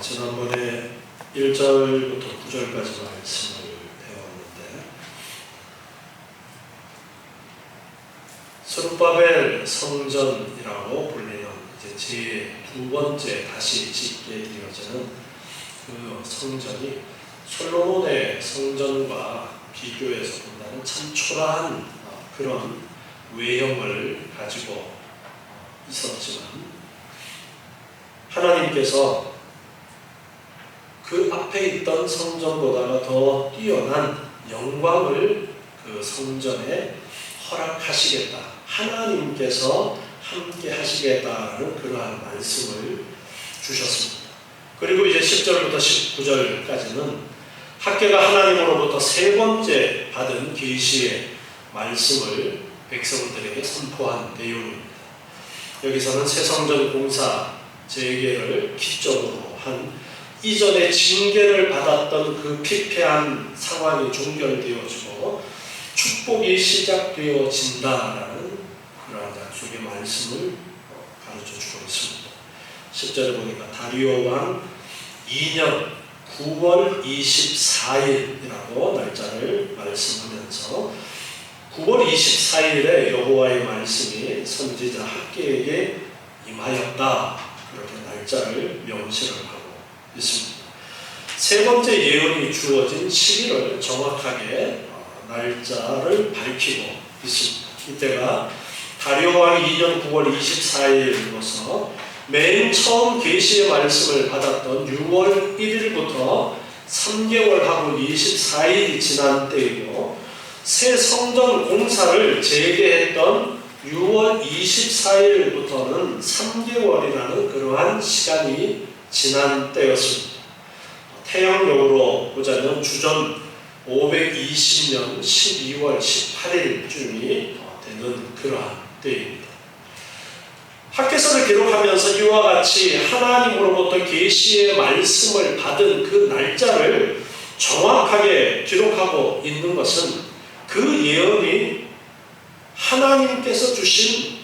지난번에 1절부터 9절까지 말씀을 배웠는데, 스룹바벨 성전이라고 불리는 이제 제 2번째 다시 짓게 되어지는 그 성전이 솔로몬의 성전과 비교해서 본다면 참 초라한 그런 외형을 가지고 있었지만, 하나님께서 그 앞에 있던 성전보다가 더 뛰어난 영광을 그 성전에 허락하시겠다, 하나님께서 함께 하시겠다라는 그러한 말씀을 주셨습니다. 그리고 이제 10절부터 19절까지는 학개가 하나님으로부터 세 번째 받은 계시의 말씀을 백성들에게 선포한 내용입니다. 여기서는 새 성전 공사 재개를 기점으로 한 이전에 징계를 받았던 그 피폐한 상황이 종결되어지고 축복이 시작되어진다라는 그러한 약속의 말씀을 가르쳐주고 있습니다. 10절에 보니까 다리오 왕 2년 9월 24일이라고 날짜를 말씀하면서 9월 24일에 여호와의 말씀이 선지자 학개에게 임하였다, 그렇게 날짜를 명시를 하고 있습니다. 세 번째 예언이 주어진 시기를 정확하게 날짜를 밝히고 있습니다. 이때가 다리오 왕 2년 9월 24일로서 맨 처음 계시의 말씀을 받았던 6월 1일부터 3개월하고 24일이 지난 때이고, 새 성전 공사를 재개했던 6월 24일부터는 3개월이라는 그러한 시간이 지난 때였습니다. 태양력으로 보자면 주전 520년 12월 18일쯤이 되는 그러한 때입니다. 학개서를 기록하면서 이와 같이 하나님으로부터 계시의 말씀을 받은 그 날짜를 정확하게 기록하고 있는 것은 그 예언이 하나님께서 주신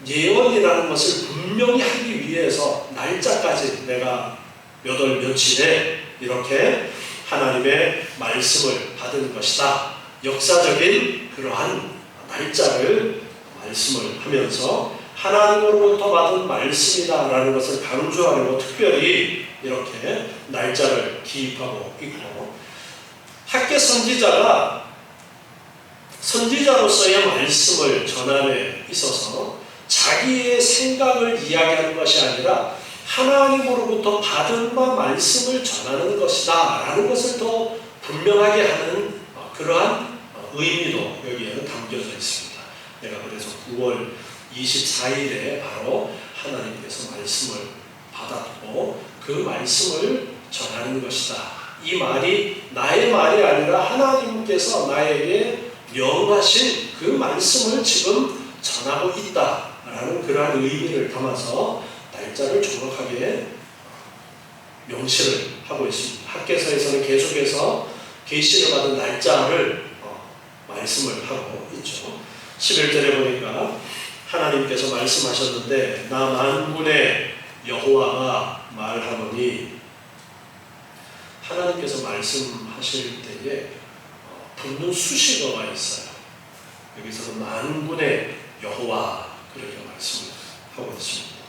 예언이라는 것을 분명히 하기 위해서 날짜까지 내가 몇 월 며칠에 이렇게 하나님의 말씀을 받은 것이다, 역사적인 그러한 날짜를 말씀을 하면서 하나님으로부터 받은 말씀이다라는 것을 강조하려고 특별히 이렇게 날짜를 기입하고 있고, 학개 선지자가 선지자로서의 말씀을 전함에 있어서 자기의 생각을 이야기하는 것이 아니라 하나님으로부터 받은 바 말씀을 전하는 것이다 라는 것을 더 분명하게 하는 그러한 의미도 여기에는 담겨져 있습니다. 내가 그래서 9월 24일에 바로 하나님께서 말씀을 받았고 그 말씀을 전하는 것이다, 이 말이 나의 말이 아니라 하나님께서 나에게 명하신 그 말씀을 지금 전하고 있다라는 그러한 의미를 담아서 날짜를 정확하게 명시를 하고 있습니다. 학개서에서는 계속해서 계시를 받은 날짜를 말씀을 하고 있죠. 11절에 보니까 하나님께서 말씀하셨는데 나 만군의 여호와가 말하노니, 하나님께서 말씀하실 때에 붙는 수식어가 있어요. 여기서는 만군의 여호와 그렇게 말씀을 하고 있습니다.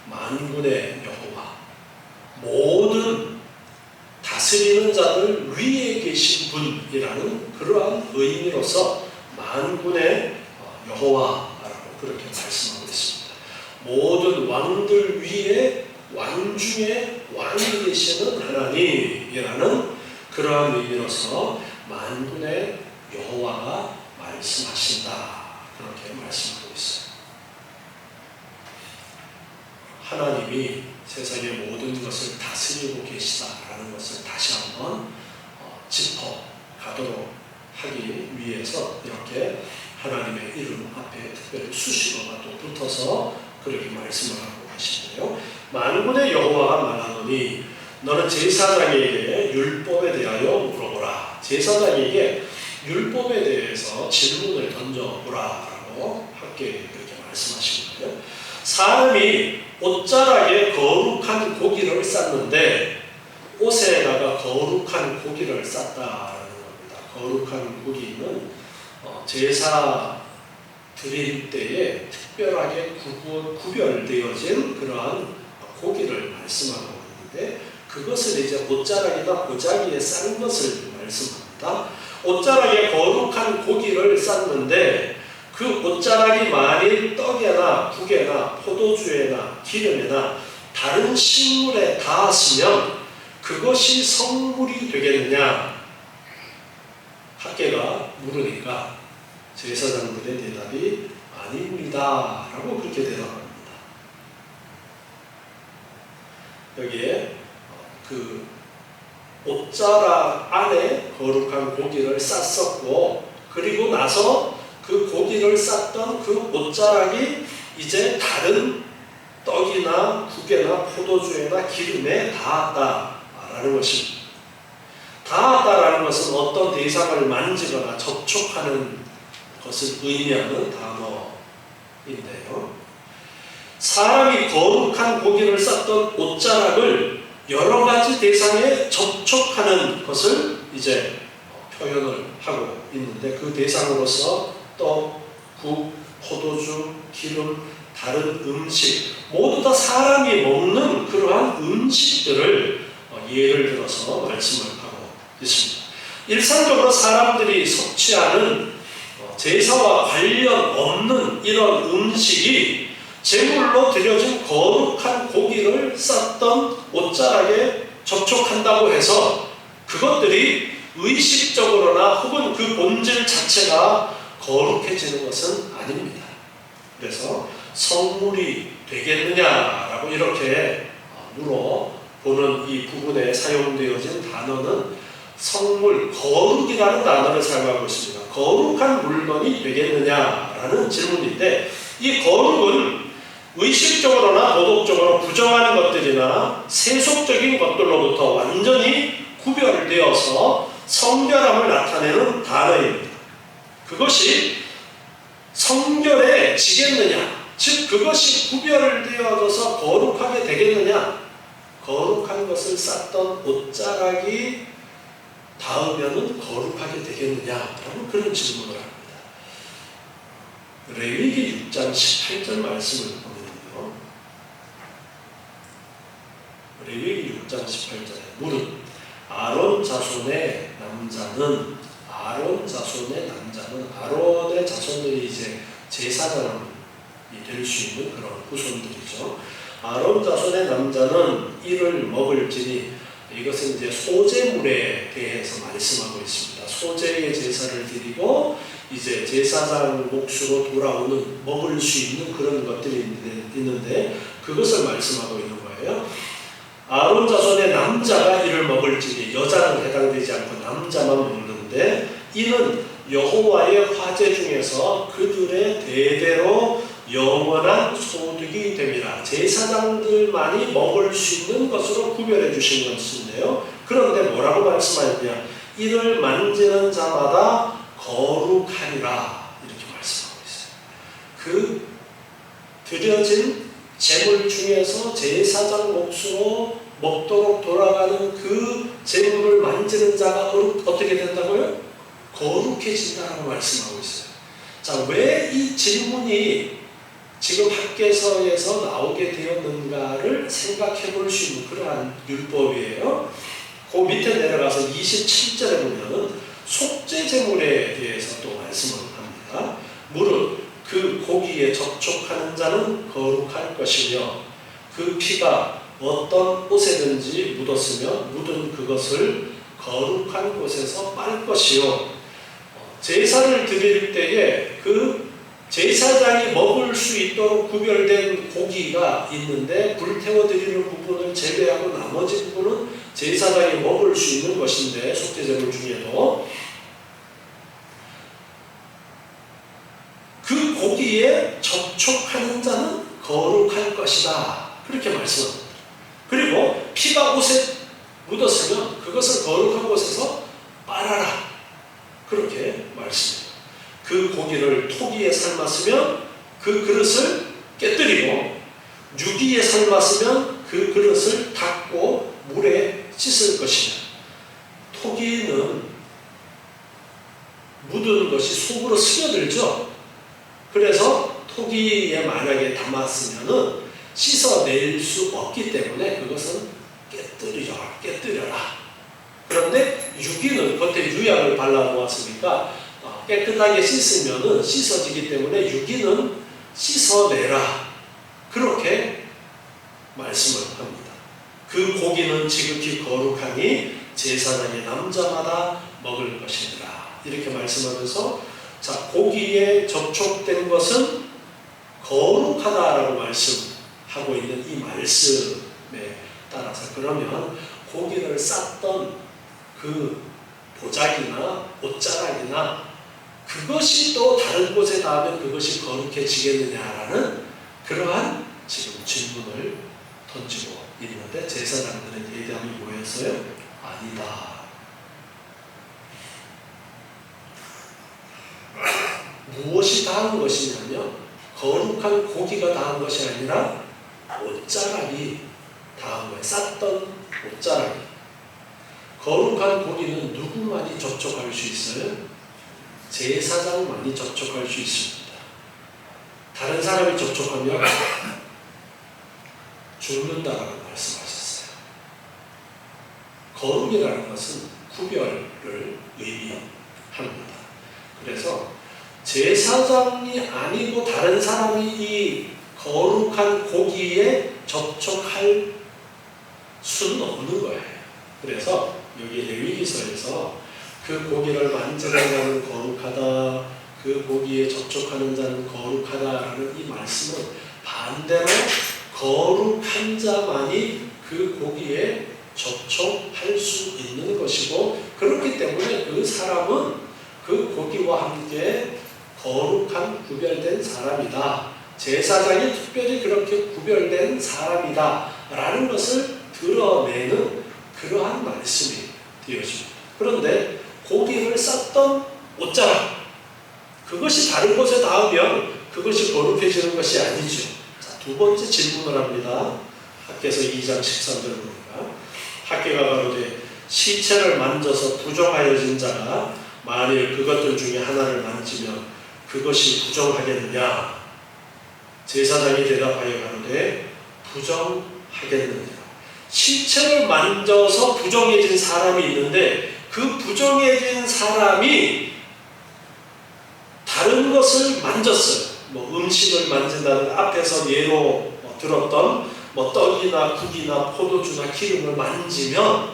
만군의 여호와, 모든 다스리는 자들 위에 계신 분이라는 그러한 의미로서 만군의 여호와라고 그렇게 말씀하고 있습니다. 모든 왕들 위에 왕 중에 왕이 되시는 하나님이라는 그러한 의미로서 만군의 여호와가 말씀하신다, 그렇게 말씀하고 있어요. 하나님이 세상의 모든 것을 다스리고 계시다라는 것을 다시 한번 짚어가도록 하기 위해서 이렇게 하나님의 이름 앞에 특별히 수식어가 또 붙어서 그렇게 말씀을 하고 계시는데요. 만군의 여호와가 말하노니 너는 제사장에게 율법에 대하여 물어보라. 제사장에게 율법에 대해서 질문을 던져보라 라고 학개에 그렇게 말씀하시는 거예요. 사람이 옷자락에 거룩한 고기를 쌌는데 옷에다가 거룩한 고기를 쌌다라는 겁니다. 거룩한 고기는 제사 드릴 때에 특별하게 구별되어진 그러한 고기를 말씀하고 있는데 그것을 이제 옷자락에다 보자기에 싼 것을 말씀합니다. 옷자락에 거룩한 고기를 쌌는데 그 옷자락이 만일 떡에나 국에나 포도주에나 기름에나 다른 식물에 닿았으면 그것이 성물이 되겠느냐? 학계가 물으니까 제사장들의 대답이 아닙니다 라고 그렇게 대답합니다. 여기에 그 옷자락 안에 거룩한 고기를 쌌었고 그리고 나서 그 고기를 쌌던 그 옷자락이 이제 다른 떡이나 국에나 포도주에나 기름에 닿았다라는 것입니다. 닿았다라는 것은 어떤 대상을 만지거나 접촉하는 것을 의미하는 단어인데요. 사람이 거룩한 고기를 쌌던 옷자락을 여러 가지 대상에 접촉하는 것을 이제 표현을 하고 있는데 그 대상으로서 떡, 국, 포도주, 기름, 다른 음식 모두 다 사람이 먹는 그러한 음식들을 예를 들어서 말씀을 하고 있습니다. 일상적으로 사람들이 섭취하는 제사와 관련 없는 이런 음식이 제물로 드려진 거룩한 고기를 쌌던 옷자락에 접촉한다고 해서 그것들이 의식적으로나 혹은 그 본질 자체가 거룩해지는 것은 아닙니다. 그래서 성물이 되겠느냐라고 이렇게 물어보는 이 부분에 사용되어진 단어는 성물, 거룩이라는 단어를 사용하고 있습니다. 거룩한 물건이 되겠느냐라는 질문인데 이 거룩은 의식적으로나 도덕적으로 부정한 것들이나 세속적인 것들로부터 완전히 구별되어서 성결함을 나타내는 단어입니다. 그것이 성결에 지겠느냐, 즉 그것이 구별되어져서 거룩하게 되겠느냐, 거룩한 것을 쌌던 옷자락이 닿으면 거룩하게 되겠느냐라고 그런 질문을 합니다. 레위기 6장 18절 말씀을 보면요. 레위기 6장 18절에 무릇 아론 자손의 남자는 아론의 자손들이 이제 제사장이 될 수 있는 그런 후손들이죠. 아론 자손의 남자는 이를 먹을지니 이것은 이제 소제물에 대해서 말씀하고 있습니다. 소제의 제사를 드리고 이제 제사장 몫으로 돌아오는 먹을 수 있는 그런 것들이 있는데 그것을 말씀하고 있는 거예요. 아론 자손의 남자가 이를 먹을지니 여자는 해당되지 않고 남자만 먹는데 이는 여호와의 화제 중에서 그들의 대대로 영원한 소득이 됩니다. 제사장들만이 먹을 수 있는 것으로 구별해 주신 것인데요. 그런데 뭐라고 말씀하느냐? 이를 만지는 자마다 거룩하리라 이렇게 말씀하고 있어요. 그 드려진 제물 중에서 제사장 몫으로 먹도록 돌아가는 그 제물을 만지는 자가 어떻게 된다고요? 거룩해진다라고 말씀하고 있어요. 자, 왜 이 질문이 지금 학개서에서 나오게 되었는가를 생각해 볼 수 있는 그러한 율법이에요. 그 밑에 내려가서 27절에 보면 속죄 제물에 대해서 또 말씀을 합니다. 무릇 그 고기에 접촉하는 자는 거룩할 것이며 그 피가 어떤 옷에든지 묻었으면 묻은 그것을 거룩한 곳에서 빨 것이요. 제사를 드릴 때에 그 제사장이 먹을 수 있도록 구별된 고기가 있는데 불태워 드리는 부분을 제외하고 나머지 부분은 제사장이 먹을 수 있는 것인데 속죄제물 중에도 그 고기에 접촉하는 자는 거룩할 것이다. 그렇게 말씀합니다. 그리고 피가 옷에 묻었으면 그것을 거룩한 곳에서 빨아라. 그렇게 말씀합니다. 그 고기를 토기에 삶았으면 그 그릇을 깨뜨리고 유기에 삶았으면 삶았으면 그 그릇을 닦고 물에 씻을 것이며, 토기는 묻은 것이 속으로 스며들죠. 그래서 토기에 만약에 담았으면은 씻어낼 수 없기 때문에 그것은 깨뜨려라. 그런데 유기는 겉에 유약을 발라놓았으니까 깨끗하게 씻으면은 씻어지기 때문에 유기는 씻어내라. 그렇게 말씀을 합니다. 그 고기는 지극히 거룩하니 제사장의 남자마다 먹을 것이니라. 이렇게 말씀하면서, 자, 고기에 접촉된 것은 거룩하다라고 말씀하고 있는 이 말씀에 따라서, 그러면 고기를 쌌던 그 보자기나 옷자락이나 그것이 또 다른 곳에 닿으면 그것이 거룩해지겠느냐라는 그러한 지금 질문을 던지고 있는데, 제사장들의 대답이 뭐였어요? 아니다. 무엇이 닿은 것이냐면 거룩한 고기가 닿은 것이 아니라 옷자락이 닿은 거예요. 쌌던 옷자락이. 거룩한 고기는 누구만이 접촉할 수 있어요? 제사장만이 접촉할 수 있습니다. 다른 사람이 접촉하면 죽는다라고 말씀하셨어요. 거룩이라는 것은 구별을 의미합니다. 그래서 제사장이 아니고 다른 사람이 이 거룩한 고기에 접촉할 수는 없는 거예요. 그래서 여기 레위기서에서 그 고기를 만지는 자는 거룩하다, 그 고기에 접촉하는 자는 거룩하다라는 이 말씀은 반대로 거룩한 자만이 그 고기에 접촉할 수 있는 것이고, 그렇기 때문에 그 사람은 그 고기와 함께 거룩한 구별된 사람이다. 제사장이 특별히 그렇게 구별된 사람이다 라는 것을 드러내는 그러한 말씀이 되어집니다. 그런데 고기를 쌌던 옷자락, 그것이 다른 곳에 닿으면 그것이 거룩해지는 것이 아니죠. 자, 두 번째 질문을 합니다. 학개서 2장 13절 보니까, 학개가 가로되 시체를 만져서 부정하여진 자가 만일 그것들 중에 하나를 만지면 그것이 부정하겠느냐? 제사장이 대답하여 가로되 부정하겠느냐. 시체를 만져서 부정해진 사람이 있는데 그 부정해진 사람이 다른 것을 만졌어요. 음식을 만진다는, 앞에서 예로 들었던 떡이나 국이나 포도주나 기름을 만지면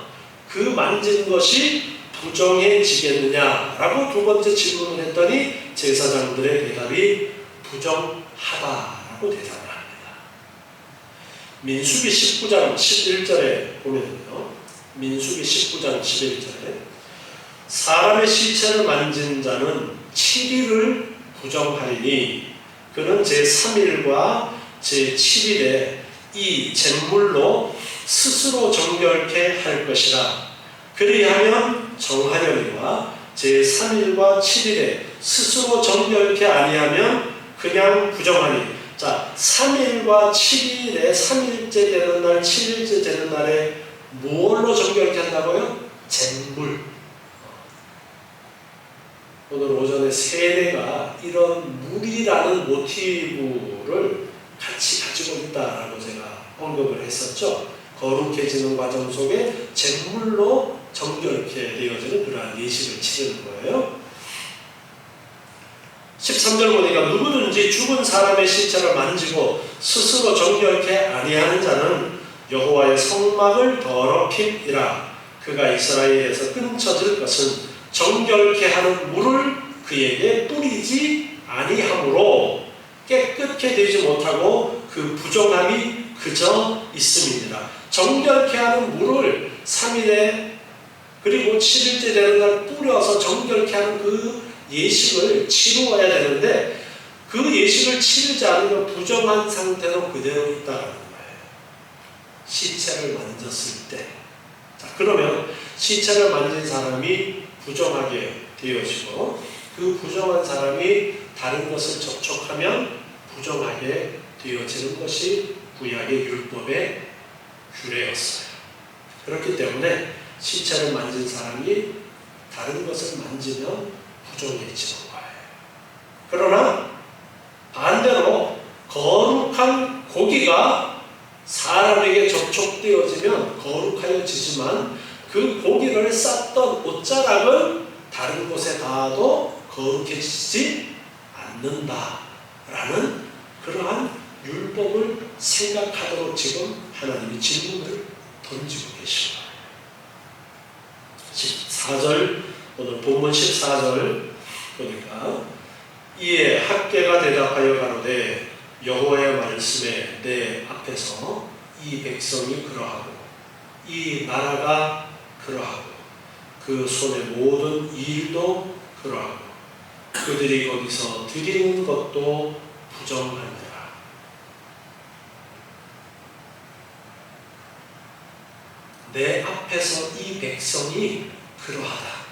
그 만진 것이 부정해지겠느냐라고 두 번째 질문을 했더니 제사장들의 대답이 부정하다라고 대답을 합니다. 민수기 19장 11절에 보면요, 민수기 19장 11절에 사람의 시체를 만진 자는 7일을 부정하리니 그는 제3일과 제7일에 이 잿물로 스스로 정결케 할 것이라. 그리하면 정하려니와 제3일과 7일에 스스로 정결케 아니하면 그냥 부정하니. 자, 3일과 7일에 3일째 되는 날, 7일째 되는 날에 뭘로 정결케 한다고요? 잿물. 오늘 오전에 세례가 이런 물이라는 모티브를 같이 가지고 있다라고 제가 언급을 했었죠. 거룩해지는 과정 속에 잿물로 정결케 되어지는 그러한 예식을 치르는 거예요. 13절 보니까 누구든지 죽은 사람의 시체를 만지고 스스로 정결케 아니하는 자는 여호와의 성막을 더럽힘이라. 그가 이스라엘에서 끊쳐질 것은 정결케 하는 물을 그에게 뿌리지 아니하므로 깨끗게 되지 못하고 그 부정함이 그저 있음이니라. 정결케 하는 물을 3일에 그리고 7일째 되는 날 뿌려서 정결케 하는 그 예식을 치루어야 되는데 그 예식을 치르지 않으면 부정한 상태로 그대로 있다는 거예요. 시체를 만졌을 때. 자, 그러면 시체를 만진 사람이 부정하게 되어지고 그 부정한 사람이 다른 것을 접촉하면 부정하게 되어지는 것이 구약의 율법의 규례였어요. 그렇기 때문에 시체를 만진 사람이 다른 것을 만지면 부정해지는 거예요. 그러나 반대로 거룩한 고기가 사람에게 접촉되어지면 거룩하여지지만 그 고기를 쌌던 옷자락은 다른 곳에 닿아도 거룩해지지 않는다라는 그러한 율법을 생각하도록 지금 하나님이 질문을 던지고 계신 거예요. 14절, 오늘 본문 14절 보니까 이에 학개가 대답하여 가로되 여호와의 말씀에 내 앞에서 이 백성이 그러하고 이 나라가 그러하고 그 손의 모든 일도 그러하고 그들이 거기서 드리는 것도 부정하니라. 내 앞에서 이 백성이 그러하다.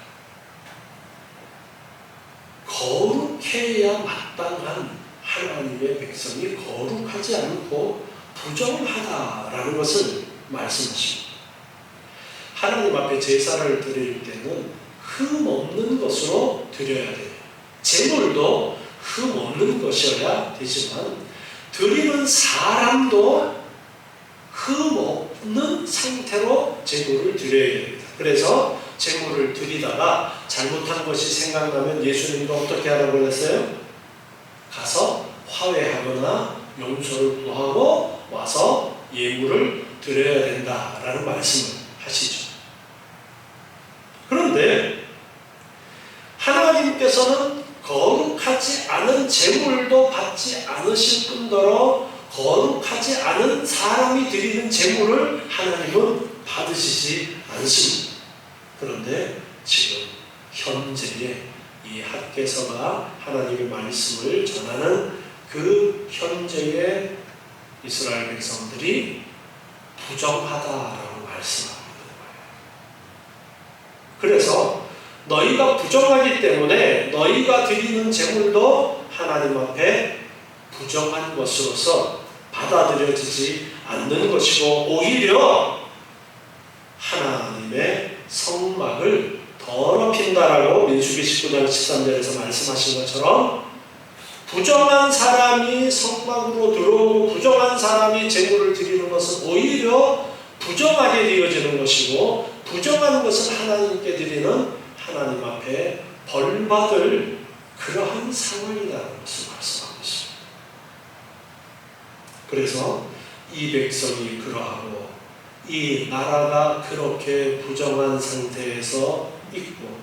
거룩해야 마땅한 하나님의 백성이 거룩하지 않고 부정하다라는 것을 말씀하십니다. 하나님 앞에 제사를 드릴 때는 흠 없는 것으로 드려야 돼요. 제물도 흠 없는 것이어야 되지만 드리는 사람도 흠 없는 상태로 제물을 드려야 됩니다. 그래서 제물을 드리다가 잘못한 것이 생각나면 예수님도 어떻게 하라고 했어요? 가서 화해하거나 용서를 구하고 와서 예물을 드려야 된다라는 말씀을 하시죠. 그런데 하나님께서는 거룩하지 않은 제물도 받지 않으실 뿐더러 거룩하지 않은 사람이 드리는 제물을 하나님은 받으시지 않습니다. 그런데 지금 현재의 이 학개서가 하나님의 말씀을 전하는 그 현재의 이스라엘 백성들이 부정하다라고 말씀합니다. 그래서 너희가 부정하기 때문에 너희가 드리는 제물도 하나님 앞에 부정한 것으로서 받아들여지지 않는 것이고 오히려 하나님의 성막을 더럽힌다라고 민수기 19장 13절에서 말씀하신 것처럼 부정한 사람이 성막으로 들어오고 부정한 사람이 제물을 드리는 것은 오히려 부정하게 되어지는 것이고 부정한 것을 하나님께 드리는 하나님 앞에 벌받을 그러한 상황이라는 것을 말씀하고 있습니다. 그래서 이 백성이 그러하고 이 나라가 그렇게 부정한 상태에서 있고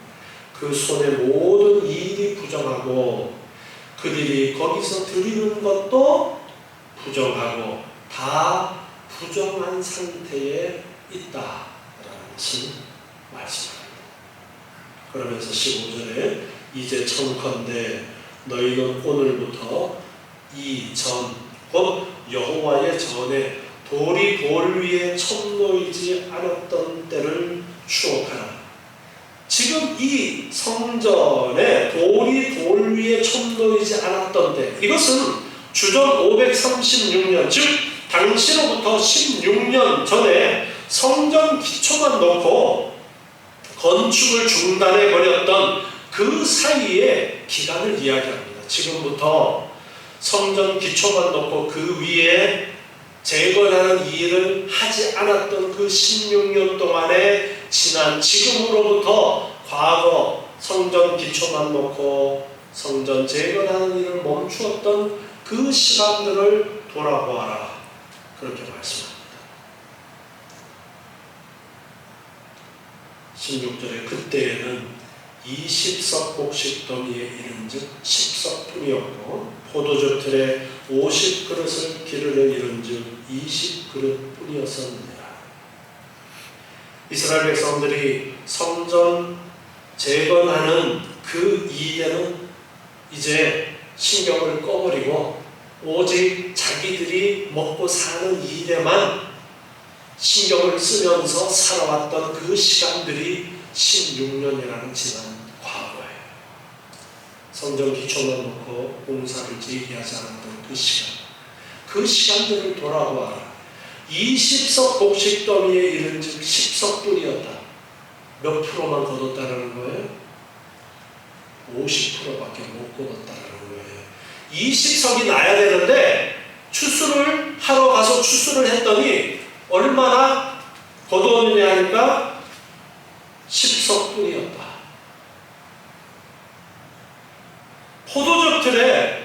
그 손의 모든 일이 부정하고 그들이 거기서 드리는 것도 부정하고 다 부정한 상태에 있다라는 것을 말씀합니다. 그러면서 15절에 이제 청컨대 너희는 오늘부터 이 전, 곧 여호와의 전에 돌이 돌 위에 쳤놓이지 않았던 때를 추억하라. 지금 이 성전에 돌이 돌 위에 쳤놓이지 않았던 때, 이것은 주전 536년, 즉 당시로부터 16년 전에 성전 기초만 놓고 건축을 중단해 버렸던 그 사이의 기간을 이야기합니다. 지금부터 성전 기초만 놓고 그 위에 재건하는 일을 하지 않았던 그 16년 동안에 지난 지금으로부터 과거 성전 기초만 놓고 성전 재건하는 일을 멈추었던 그 시간들을 돌아보아라. 그렇게 말씀합니다. 16절에 그때에는 20석곡씩 더미에 이른즉 10석뿐이었고 포도주 틀에 50그릇을 기르려 이른즉 20그릇뿐이었습니다. 이스라엘 백성들이 성전 재건하는 그 일에는 이제 신경을 꺼버리고 오직 자기들이 먹고 사는 일에만 신경을 쓰면서 살아왔던 그 시간들이 16년이라는 지난 과거예요. 성전 기초만 놓고 공사를 재개하지 않았던 그 시간, 그 시간들을 돌아보아라. 20석 곡식더미에 이른 즉 10석뿐이었다. 몇 프로만 거뒀다는 거예요? 50%밖에 못 거뒀다는 거예요. 20석이 나야 되는데 추수를 하러 가서 추수를 했더니 얼마나 거두었느냐 하니까 10석뿐이었다. 포도즙 틀에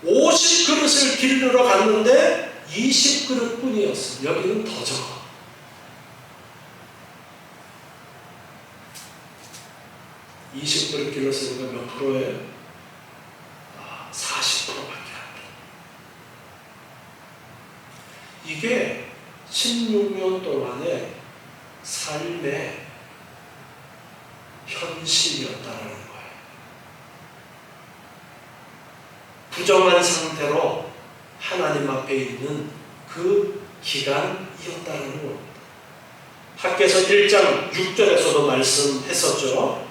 50그릇을 기르러 갔는데 20그릇 뿐이었어. 여기는 더 적어. 20그릇 길렀으니까 몇 프로예요? 40%밖에 안 돼. 이게 16년 동안의 삶의 현실이었다는 거예요. 부정한 상태로 하나님 앞에 있는 그 기간이었다는 겁니다. 학개서 1장 6절에서도 말씀했었죠.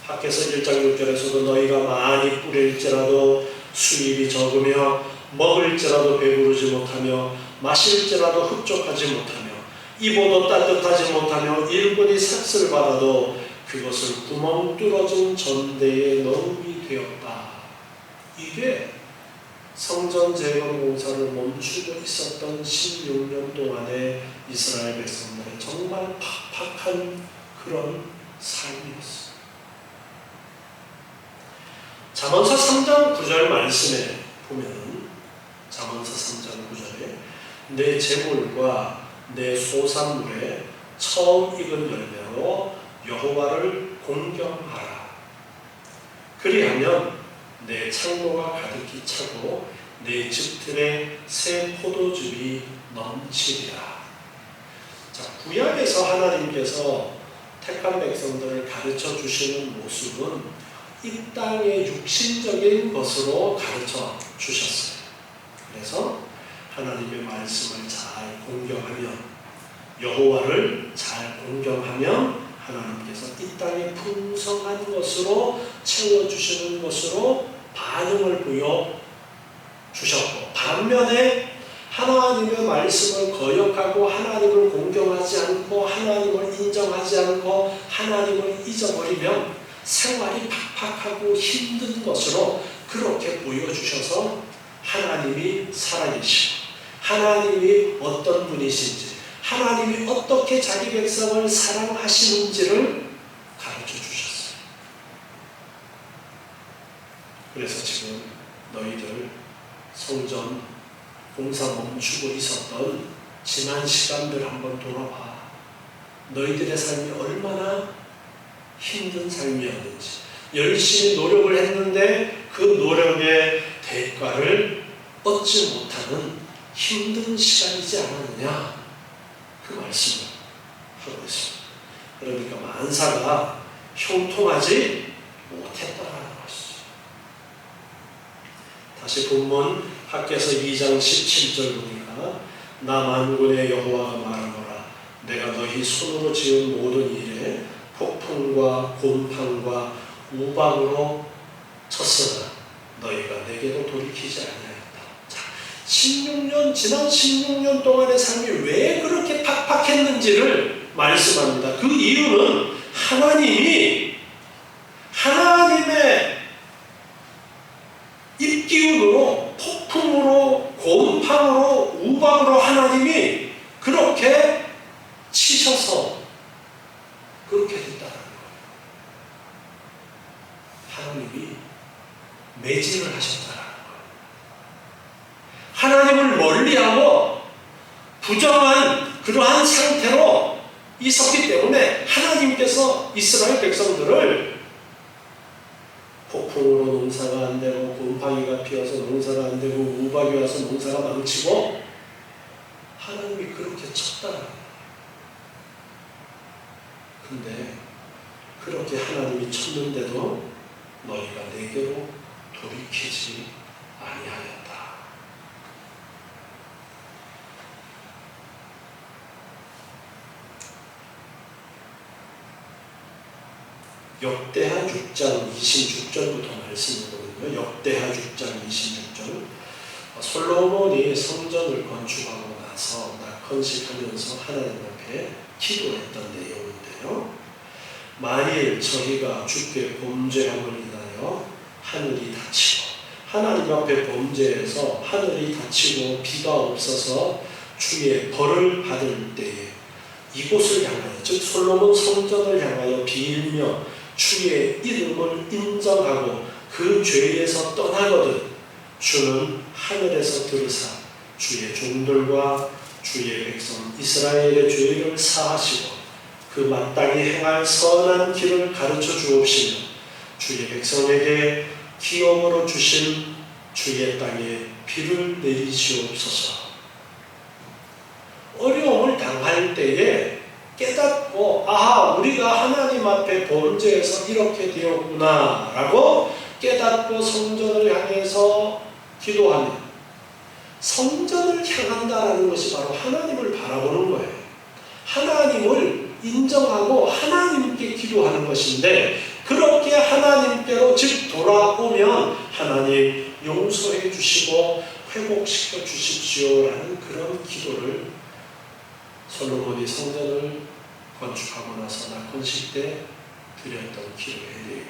학개서 1장 6절에서도 너희가 많이 뿌릴지라도 수입이 적으며 먹을지라도 배부르지 못하며 마실지라도 흡족하지 못하며 입어도 따뜻하지 못하며 일본이 삭슬 받아도 그것을 구멍 뚫어진 전대에 넣음이 되었다. 이게 성전 재건 공사를 멈추고 있었던 16년 동안의 이스라엘 백성들의 정말 팍팍한 그런 삶이었어요. 잠언서 3장 9절 말씀에 보면 잠언서 3장 9절에 내 재물과 내 소산물에 처음 익은 열매로 여호와를 공경하라. 그리하면 내 창고가 가득히 차고 내 집틀에 새 포도즙이 넘치리라. 자, 구약에서 하나님께서 택한 백성들을 가르쳐 주시는 모습은 이 땅의 육신적인 것으로 가르쳐 주셨어요. 그래서 하나님의 말씀을 잘 공경하면, 여호와를 잘 공경하면 하나님께서 이 땅의 풍성한 것으로 채워주시는 것으로 반응을 보여주셨고, 반면에 하나님의 말씀을 거역하고 하나님을 공경하지 않고 하나님을 인정하지 않고 하나님을 잊어버리면 생활이 팍팍하고 힘든 것으로 그렇게 보여주셔서 하나님이 살아계시고 하나님이 어떤 분이신지 하나님이 어떻게 자기 백성을 사랑하시는지를 가르쳐 주셨어요. 그래서 지금 너희들 성전 공사 멈추고 있었던 지난 시간들 한번 돌아봐. 너희들의 삶이 얼마나 힘든 삶이었는지, 열심히 노력을 했는데 그 노력의 대가를 얻지 못하는 힘든 시간이지 않았느냐, 그 말씀을 하고 있습니다. 그러니까 만사가 형통하지 못했다라는 것이죠. 다시 본문 학개서 2장 17절 보니까 나 만군의 여호와가 말하노라. 내가 너희 손으로 지은 모든 일에 폭풍과 곰팡과 우박으로 쳤으나 너희가 내게로 돌이키지 아니하였다. 자, 지난 16년 동안의 삶이 왜 그렇게 팍팍했는지를 말씀합니다. 그 이유는 하나님의 입기운으로, 폭풍으로, 곰팡으로, 우박으로 하나님이 그렇게 치셔서 그렇게 됐다는 거예요. 하나님이 매질을 하셨다는 거예요. 하나님을 멀리하고 부정한 그러한 상태로 있었기 때문에 하나님께서 이스라엘 백성들을 폭풍으로 농사가 안 되고 곰팡이가 피어서 농사가 안 되고 우박이 와서 농사가 망치고 하나님이 그렇게 쳤다는 거예요. 근데 그렇게 하나님이 쳤는데도 너희가 내게로 돌이키지 아니하였다. 역대하 6장 26절부터 말씀이거든요. 역대하 6장 26절. 솔로몬이 성전을 건축하고 나서 낙헌식하면서 하나님 앞에 기도했던 내용인데요. 만일 저희가 주께 범죄함을 인하여 하늘이 닫히고, 하나님 앞에 범죄해서 하늘이 닫히고 비가 없어서 주의 벌을 받을 때에 이곳을 향하여, 즉 솔로몬 성전을 향하여 빌며 주의 이름을 인정하고 그 죄에서 떠나거든 주는 하늘에서 들으사 주의 종들과 주의 백성 이스라엘의 죄를 사하시고 그 마땅히 행할 선한 길을 가르쳐 주옵시며 주의 백성에게 기업으로 주신 주의 땅에 비를 내리시옵소서. 어려움을 당할 때에 깨닫고, 아하, 우리가 하나님 앞에 범죄해서 이렇게 되었구나 라고 깨닫고 성전을 향해서 기도하면, 성전을 향한다라는 것이 바로 하나님을 바라보는 거예요. 하나님을 인정하고 하나님께 기도하는 것인데, 그렇게 하나님께로 즉 돌아오면 하나님 용서해 주시고 회복시켜 주십시오라는 그런 기도를 솔로몬이 성전을 건축하고 나서 낙헌식 때 드렸던 기도의 내용입니다.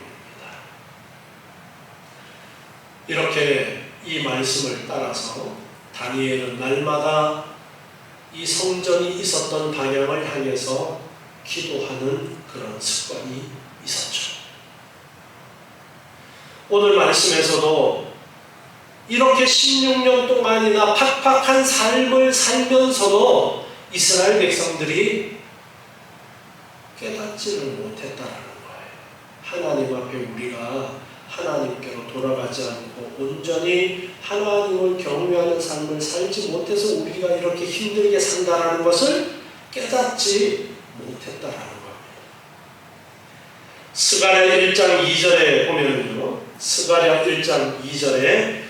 이렇게 이 말씀을 따라서 다니엘은 날마다 이 성전이 있었던 방향을 향해서 기도하는 그런 습관이 있었죠. 오늘 말씀에서도 이렇게 16년 동안이나 팍팍한 삶을 살면서도 이스라엘 백성들이 깨닫지를 못했다라는 거예요. 하나님 앞에 우리가 하나님께로 돌아가지 않고 온전히 하나님을 경외하는 삶을 살지 못해서 우리가 이렇게 힘들게 산다라는 것을 깨닫지 못했다라는 겁니다. 스가랴 1장 2절에 보면요, 스가랴 1장 2절에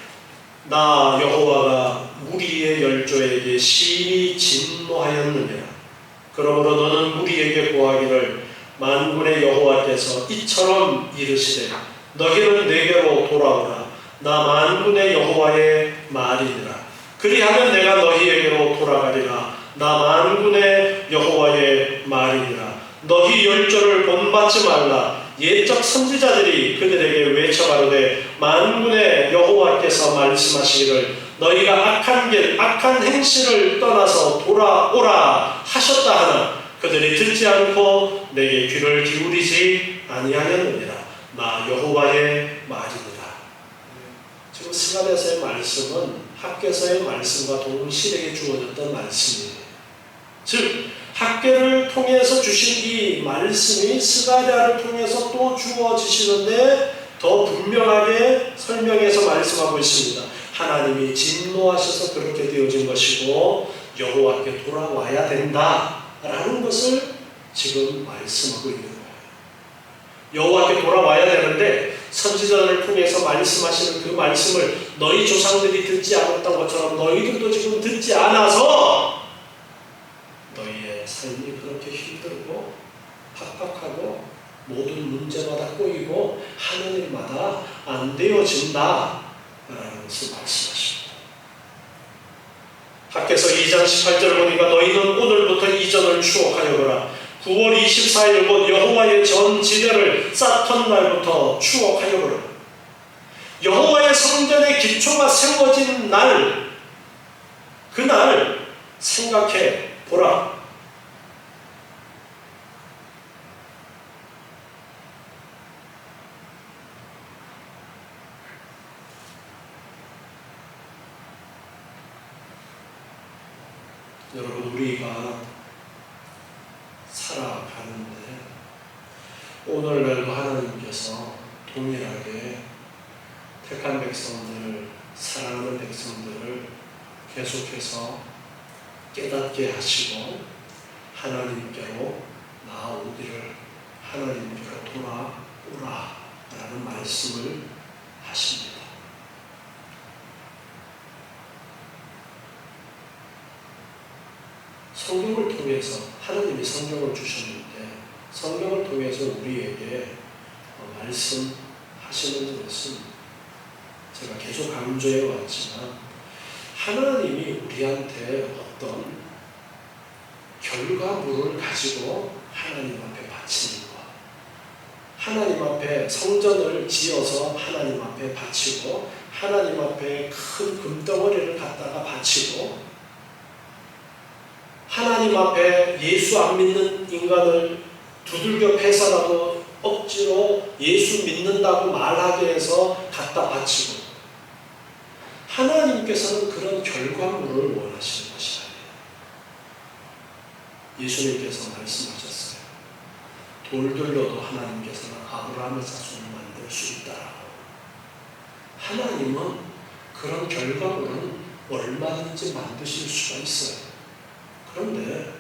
나 여호와가 무리의 열조에게 심히 진노하였느니라. 그러므로 너는 무리에게 고하기를 만군의 여호와께서 이처럼 이르시되 너희는 내게로 돌아오라. 나 만군의 여호와의 말이니라. 그리하면 내가 너희에게로 돌아가리라. 나 만군의 여호와의 말이니라. 너희 열조를 본받지 말라. 옛적 선지자들이 그들에게 외쳐가로되 만군의 여호와께서 말씀하시기를 너희가 악한 길 악한 행실을 떠나서 돌아오라 하셨다 하나 그들이 듣지 않고 내게 귀를 기울이지 아니하였느니라. 나 여호와의 말이니라. 지금 스가랴서의 말씀은 학개서의 말씀과 동일하게 주어졌던 말씀이에요. 즉 학개를 통해서 주신 이 말씀이 스가랴를 통해서 또 주어지시는데 더 분명하게 설명해서 말씀하고 있습니다. 하나님이 진노하셔서 그렇게 되어진 것이고 여호와께 돌아와야 된다라는 것을 지금 말씀하고 있는 거예요. 여호와께 돌아와야 되는데 선지자들을 통해서 말씀하시는 그 말씀을 너희 조상들이 듣지 않았던 것처럼 너희들도 지금 듣지 않아서 너희의 삶이 그렇게 힘들고 팍팍하고 모든 문제마다 꼬이고 하는 일마다 안 되어진다 라는 것을 말씀하십니다. 학개서 2장 18절 보니까 너희는 오늘부터 이전을 추억하여보라. 9월 24일 곧 여호와의 전지대를 쌓던 날부터 추억하여보라. 여호와의 성전의 기초가 세워진 날, 그날 생각해 보라. 여러분, 우리가 살아가는데 오늘날도 하나님께서 동일하게 택한 백성들, 사랑하는 백성들을 계속해서 깨닫게 하시고 하나님께로 나아오기를, 하나님께로 돌아오라 라는 말씀을 하십니다. 성경을 통해서 하나님이 성경을 주셨는데 성경을 통해서 우리에게 말씀하시는 것은 제가 계속 강조해 왔지만 하나님이 우리한테 어떤 결과물을 가지고 하나님 앞에 바치는 것, 하나님 앞에 성전을 지어서 하나님 앞에 바치고 하나님 앞에 큰 금덩어리를 갖다가 바치고 하나님 앞에 예수 안 믿는 인간을 두들겨 패서라도 억지로 예수 믿는다고 말하게 해서 갖다 바치고, 하나님께서는 그런 결과물을 원하시는 것이 아니에요. 예수님께서 말씀하셨어요. 돌들로도 하나님께서는 아브라함의 자손을 만들 수 있다라고. 하나님은 그런 결과물은 얼마든지 만드실 수가 있어요. 그런데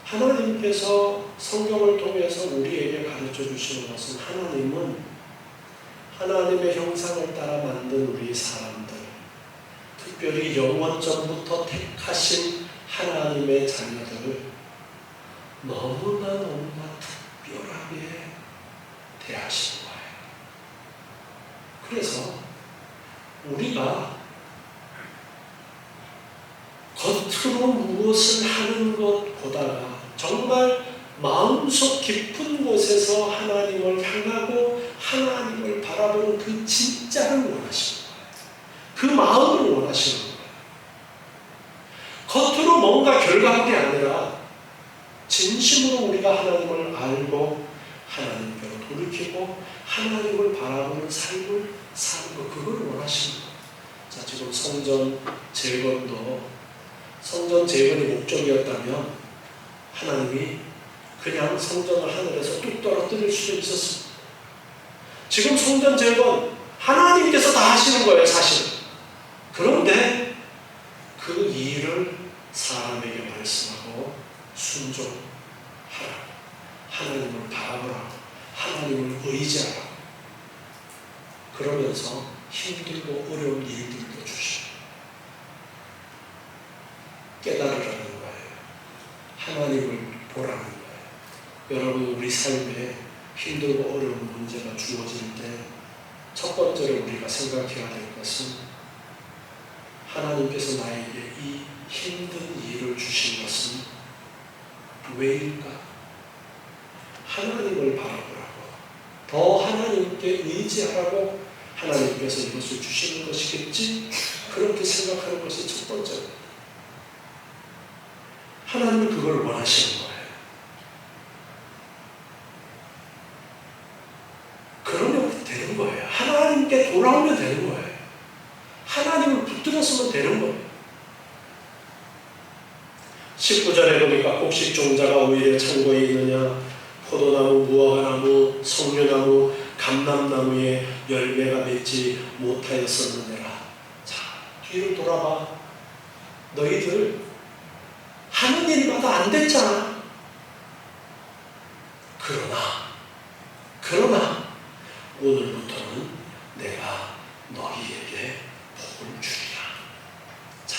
하나님께서 성경을 통해서 우리에게 가르쳐 주시는 것은, 하나님은 하나님의 형상을 따라 만든 우리 사람들, 특별히 영원 전부터 택하신 하나님의 자녀들을 너무나 특별하게 대하시는 거예요. 그래서 우리가 겉으로 무엇을 하는 것보다가 정말 마음속 깊은 곳에서 하나님을 향하고 하나님을 바라보는 그 진짜를 원하시는 거예요. 그 마음을 원하시는 거예요. 겉으로 뭔가 결과물이 아니라 진심으로 우리가 하나님을 알고 하나님께로 돌이키고 하나님을 바라보는 삶을 사는 것, 그걸 원하시는 거예요. 자, 지금 성전 재건도 성전 재건이 목적이었다면 하나님이 그냥 성전을 하늘에서 뚝 떨어뜨릴 수도 있었습니다. 지금 성전 재건 하나님께서 다 하시는 거예요, 사실은. 그런데 그 일을 사람에게 말씀하고 순종하라고, 하나님을 바라보라고, 하나님을 의지하라고, 그러면서 힘들고 어려운 일들도 주시고 깨달으라는 거예요. 하나님을 보라는 거예요. 여러분, 우리 삶에 힘들고 어려운 문제가 주어질 때 첫 번째로 우리가 생각해야 될 것은, 하나님께서 나에게 이 힘든 일을 주신 것은 왜일까? 하나님을 바라보라고, 더 하나님께 의지하라고 하나님께서 이것을 주시는 것이겠지? 그렇게 생각하는 것이 첫 번째입니다. 하나님은 그걸 원하시는 거예요. 그러면 되는 거예요. 하나님께 돌아오면 되는 거예요. 하나님을 붙들었으면 되는 거예요. 19절에 보니까 곡식종자가 오히려 창고에 있느냐, 포도나무, 무화과나무, 석류나무, 감람나무에 열매가 맺지 못하였었느니라. 자, 뒤를 돌아봐. 너희들 하는 일마다 안 됐잖아. 그러나 오늘부터는 내가 너희에게 복을 주리라. 자,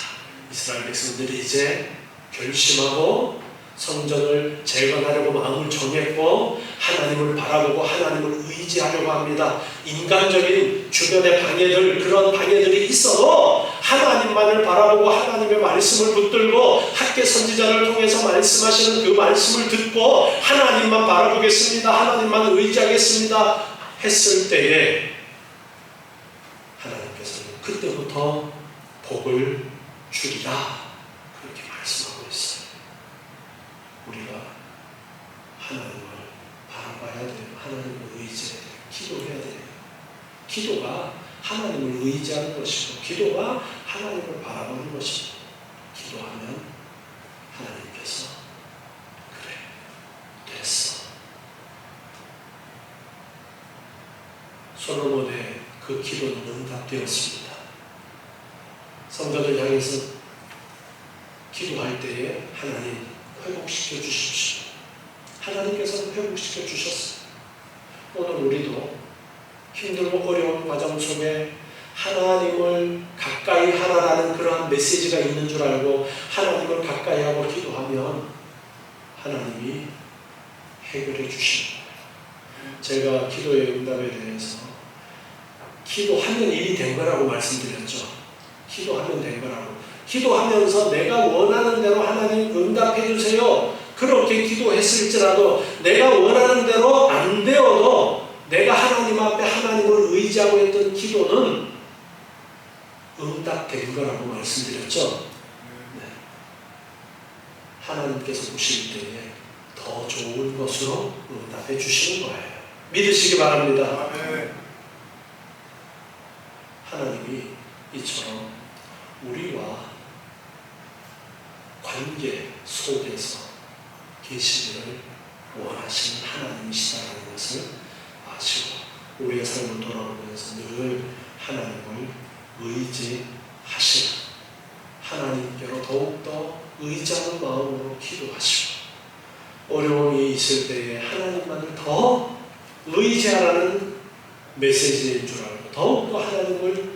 이스라엘 백성들이 이제 결심하고 성전을 재건하려고 마음을 정했고 하나님을 바라보고 하나님을 의지하려고 합니다. 인간적인 주변의 방해들, 그런 방해들이 있어도 하나님만을 바라보고 하나님의 말씀을 붙들고 학계 선지자를 통해서 말씀하시는 그 말씀을 듣고 하나님만 바라보겠습니다, 하나님만 의지하겠습니다 했을 때에 하나님께서는 그때부터 복을 주리라, 그렇게 말씀하고 있어요. 우리가 하나님을 바라봐야 돼요. 하나님을 의지해야 돼요. 기도해야 돼요. 기도가 하나님을 의지하는 것이고, 기도가 하나님을 바라보는 것입니다. 기도하면 하나님께서 그래, 됐어. 솔로몬의 그 기도는 응답되었습니다. 성전을 향해서 기도할 때에 하나님 회복시켜 주십시오. 하나님께서는 회복시켜 주셨어요. 오늘 우리도 힘들고 어려운 과정 속에 하나님을 가까이 하라라는 그러한 메시지가 있는 줄 알고 하나님을 가까이 하고 기도하면 하나님이 해결해 주십니다. 제가 기도의 응답에 대해서 기도하면 일이 된 거라고 말씀드렸죠. 기도하면 된 거라고. 기도하면서 내가 원하는 대로 하나님 응답해 주세요. 그렇게 기도했을지라도 내가 원하는 대로 안 되어도 내가 하나님 앞에 하나님을 의지하고 했던 기도는 응답된 거라고 말씀드렸죠. 네. 하나님께서 보실 때에 더 좋은 것으로 응답해 주시는 거예요. 믿으시기 바랍니다. 하나님이 이처럼 우리와 관계 속에서 계시기를 원하시는 하나님이시다는 것을 아시고 우리의 삶을 돌아보면서 늘 하나님을 의지하시는, 하나님께로 더욱더 의지하는 마음으로 기도하시고 어려움이 있을 때에 하나님만을 더 의지하라는 메시지인 줄 알고 더욱더 하나님을